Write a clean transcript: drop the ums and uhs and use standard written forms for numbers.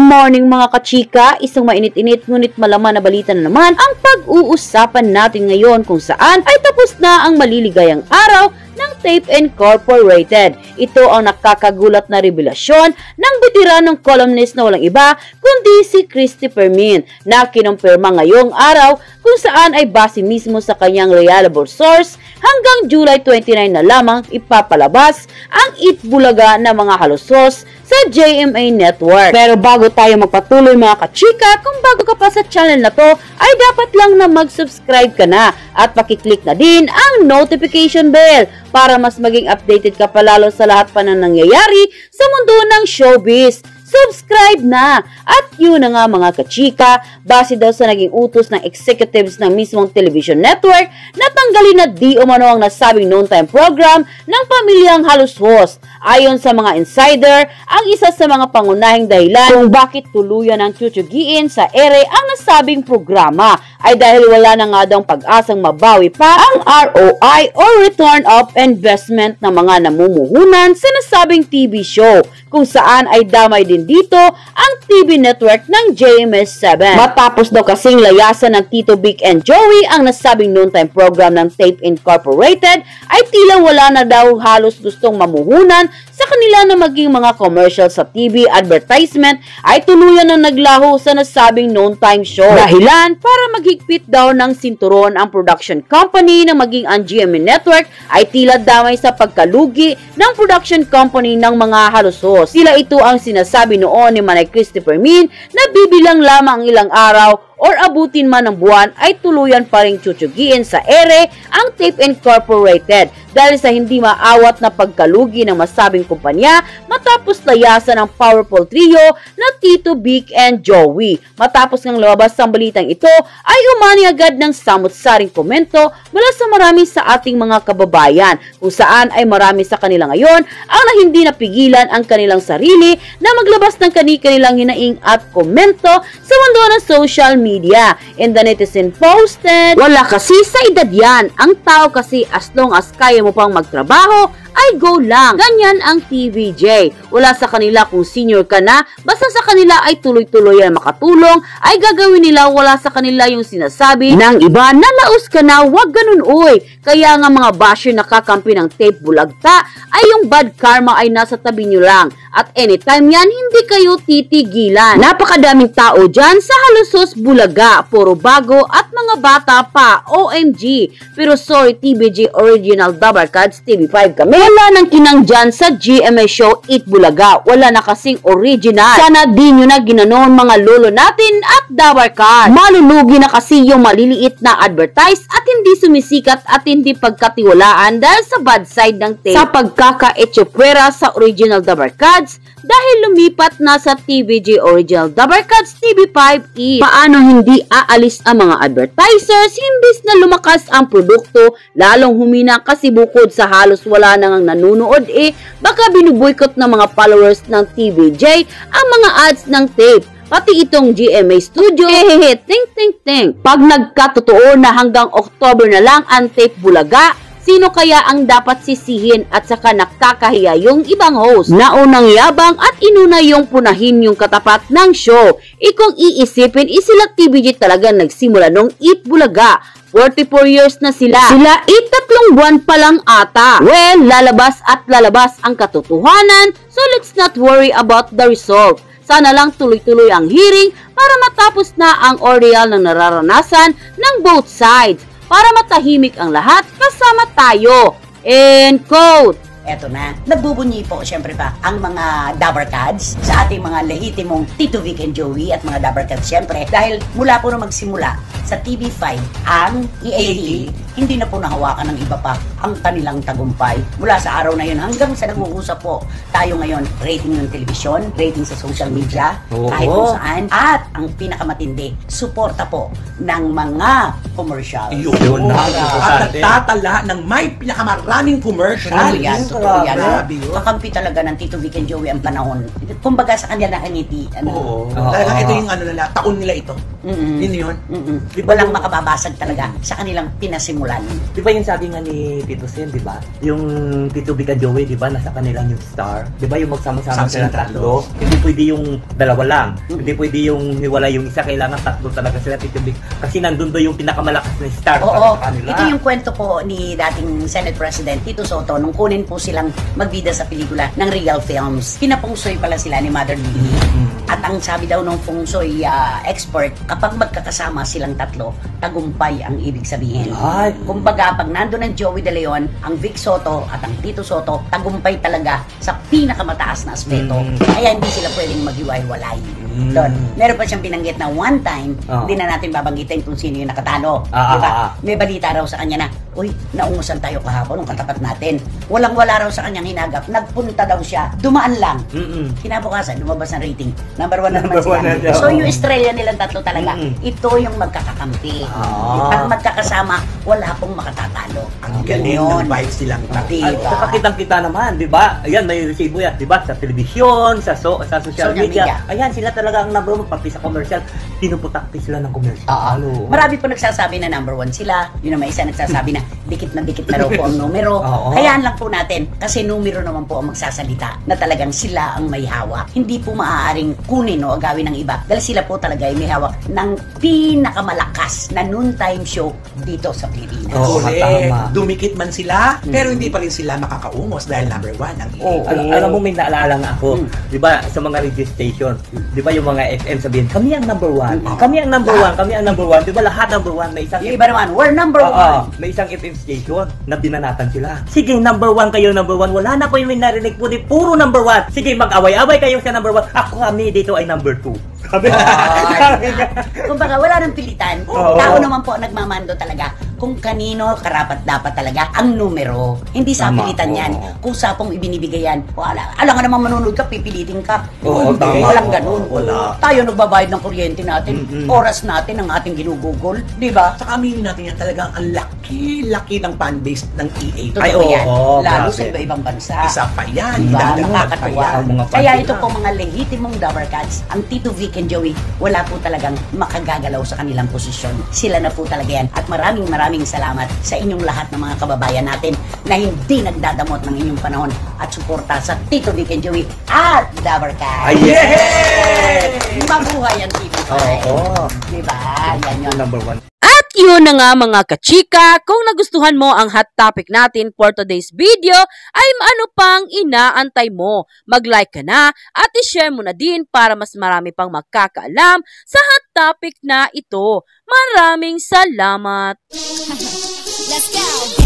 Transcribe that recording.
morning mga kachika! Isang mainit-init ngunit malaman na balita na naman ang pag-uusapan natin ngayon kung saan ay tapos na ang maliligayang araw ng Tape Incorporated. Ito ang nakakagulat na revelasyon ng veteranong columnist na walang iba kundi si Christopher Min na kinumpirma ngayong araw kung saan ay base mismo sa kanyang reliable source hanggang July 29 na lamang ipapalabas ang Itbulaga na mga halusos sa GMA Network. Pero bago tayo magpatuloy mga kachika, kung bago ka pa sa channel na to, ay dapat lang na mag-subscribe ka na at pakiclick na din ang notification bell para mas maging updated ka palalo sa lahat pa ng nangyayari sa mundo ng showbiz. Subscribe na! At yun na nga mga kachika, base daw sa naging utos ng executives ng mismong television network na tanggalin na di umano ang nasabing noon time program ng Pamilyang Halusos. Ayon sa mga insider, ang isa sa mga pangunahing dahilan kung bakit tuluyan ang tsutyugiin sa ere ang nasabing programa ay dahil wala na nga daw pag-asang mabawi pa ang ROI o Return of Investment ng mga namumuhunan sa nasabing TV show, kung saan ay damay din dito ang TV network ng GMA7. Matapos daw kasing layasan ng Tito Vic and Joey ang nasabing noontime program ng Tape Incorporated, ay tila wala na daw halos gustong mamuhunan sa kanila na maging mga commercial sa TV advertisement ay tuluyan na naglaho sa nasabing noontime show. Dahilan para maghigpit daw ng sinturon ang production company na maging ang GMA Network ay tila damay sa pagkalugi ng production company ng mga halusos. Tila ito ang sinasabi noon ni Manay Christopher Min na bibilang lamang ilang araw or abutin man ng buwan ay tuluyan pa ring tsutyugiin sa ere ang Tape Incorporated dahil sa hindi maawat na pagkalugi ng masabing kumpanya matapos layasan ang powerful trio na Tito Vic and Joey. Matapos ng lumabas ang balitang ito ay umani agad ng samot-saring komento mula sa marami sa ating mga kababayan kung saan ay marami sa kanila ngayon ang na hindi napigilan ang kanilang sarili na maglabas ng kanilang hinaing at komento sa mundo ng social media. And the netizen posted, "Wala kasi sa edad yan. Ang tao kasi as long as kaya mo pang magtrabaho, ay go lang. Ganyan ang TVJ. Wala sa kanila kung senior ka na, basta sa kanila ay tuloy-tuloy ang makatulong, ay gagawin nila. Wala sa kanila yung sinasabi ng iba na laos ka na, wag ganun uy. Kaya nga mga basher nakakampi ng Tape Bulagta, ay yung bad karma ay nasa tabi nyo lang. At anytime yan, hindi kayo titigilan. Napakadaming tao dyan sa Halusos Bulaga, puro bago at mga bata pa, OMG. Pero sorry TVJ Original Dabarkads TV5 kami. Wala nang kinang dyan sa GMA show Itbulaga. Wala na kasing original. Sana di nyo na ginanon mga lolo natin at Dabarkads. Malulugi na kasi yung maliliit na advertise at hindi sumisikat at hindi pagkatiwalaan dahil sa bad side ng tape. Sa pagkaka-etsupwera sa Original Dabarkads dahil lumipat na sa TVJ Original Dabarkads TV5E. Paano hindi aalis ang mga advertisers imbis na lumakas ang produkto, lalong humina kasi bukod sa halos wala nang nanunood baka binuboykot ng mga followers ng TVJ ang mga ads ng tape. Pati itong GMA Studio, ting. Pag nagkatotoo na hanggang October na lang ang Tape Bulaga, sino kaya ang dapat sisihin at saka nakakahiya yung ibang host? Naunang yabang at inuna yung punahin yung katapat ng show. Kung iisipin, sila TVJ talaga nagsimula nung Itbulaga. 44 years na sila. Sila 3 buwan pa lang ata. Well, lalabas at lalabas ang katotohanan, so let's not worry about the result. Sana lang tuloy-tuloy ang hearing para matapos na ang ordeal ng nararanasan ng both sides para matahimik ang lahat kasama tayo. End quote. Eto na, nagbubunyi po syempre pa ang mga Dabarkads sa ating mga lehitimong Tito Vic and Joey at mga Dabarkads syempre dahil mula po na magsimula sa TV5 ang EAT, hindi na po nahawakan ng iba pa ang kanilang tagumpay. Mula sa araw na yun hanggang sa nag-uusap po tayo ngayon, rating ng telebisyon, rating sa social media, kahit kung saan, at ang pinakamatindi, suporta po ng mga commercials. Yun na. At nagtatala ng may pinakamaraming commercial. Totoo yan. Kakampi talaga ng Tito Vic and Joey ang panahon. Kumbaga sa kanila nakangiti. Talagang ito yung taon nila ito. Yun yun. Walang makababasag talaga sa kanilang pinasimula. simula nun. Di ba yung sabi nga ni Tito Sen, di ba? Yung Tito Vic and Joey, di ba? Nasa kanilang yung star. Di ba yung magsama-sama sila tatlo? Hindi pwede yung dalawa lang. Hindi pwede yung hiwala yung isa. Kailangan tatlo talaga sila, Tito Vic. Kasi nandun doon yung pinakamalakas na star Oo, sa kanila. ito yung kwento po ni dating Senate President Tito Soto nung kunin po silang magbida sa pelikula ng Real Films. Pinapungsoy pala sila ni Mother Lily. At ang sabi daw ng feng shui expert, kapag magkakasama silang tatlo, tagumpay ang ibig sabihin. Ay. Kumbaga, pag nandun ang Joey De Leon, ang Vic Soto at ang Tito Soto, tagumpay talaga sa pinakamataas na aspeto. Kaya hindi sila pwedeng maghiwa-hiwalay. Doon. Meron pa siyang binanggit na one time, hindi na natin babanggitin kung sino yung nakatalo. Diba? May balita raw sa kanya na, uy, naungusan tayo kahapon ng katapat natin. Walang-wala raw sa kanyang hinagap. Nagpunta daw siya. Dumaan lang. Kinabukasan, lumabas ang rating. Number 1 na naman sila. So yung estrella nilang tatlo talaga, ito yung magkakakampi. Pag magkakasama, wala pong makatatalo. Ang galing ng vibes silang tatlo. Diba? Sa pakitang-kita naman, di ba? Ayan, may resibo yan, di ba? Sa telebisyon, sa social media. Ayan, sila talaga ang number 1, pati sa commercial. Tinuputakti sila ng commercial. Marami po nagsasabi na number 1 sila. Yun naman isa nagsasabi na dikit na raw po ang numero. Hayaan lang po natin kasi numero naman po ang magsasalita na talagang sila ang may hawak. Hindi po maaaring kunin o agawin ng iba dahil sila po talaga ay may hawak ng pinakamalakas na noontime show dito sa Pilipinas. Correct. Dumikit man sila, pero hindi pa rin sila makakaungos dahil number 1 ang Alam mo, may naalala nga ako, di ba, sa mga radio station, di ba yung mga FM sabihin, kami ang number 1, kami ang number 1, kami ang number 1, di ba lahat number 1, may isang Yung iba naman, we're number 1. may isang FM station na binanatan sila. Sige, number 1 kayo, number 1, wala na po yung narinig po, di puro number 1. Sige, mag-away-away kayo sa number 1. Ako kami dito ay number 2. Kumbaga, wala nang pilitan. Tao naman po ang nagmamando talaga kung kanino karapat dapat talaga ang numero. Hindi sa pilitan yan. Kung sa pong ibinibigay yan, wala. Alam nga naman manunod ka, pipilitin ka. Walang ganun. Tayo nagbabayad ng kuryente natin, oras natin ang ating ginugugol. Di ba? Saka aminin natin yan talagang ang laki ng fanbase ng EA. Totoo yan. Lalo sa iba-ibang bansa. Isa pa yan. Diba? Dadagdag pa yan. Kaya ito po mga lehitimong Dabber Cats, ang Tito Vic and Joey, wala po talagang makagagalaw sa kanilang posisyon. Sila na po talaga yan. At maraming salamat sa inyong lahat ng mga kababayan natin na hindi nagdadamot ng inyong panahon at suporta sa Tito Vic and Joey at Dabber Cats. Mabuhay ang Tito Vic. Diba? Yan yun. Number 1. At yun na nga mga kachika, kung nagustuhan mo ang hot topic natin for today's video, ay ano pang inaantay mo? Mag-like ka na at i-share mo na din para mas marami pang makakaalam sa hot topic na ito. Maraming salamat! Let's go!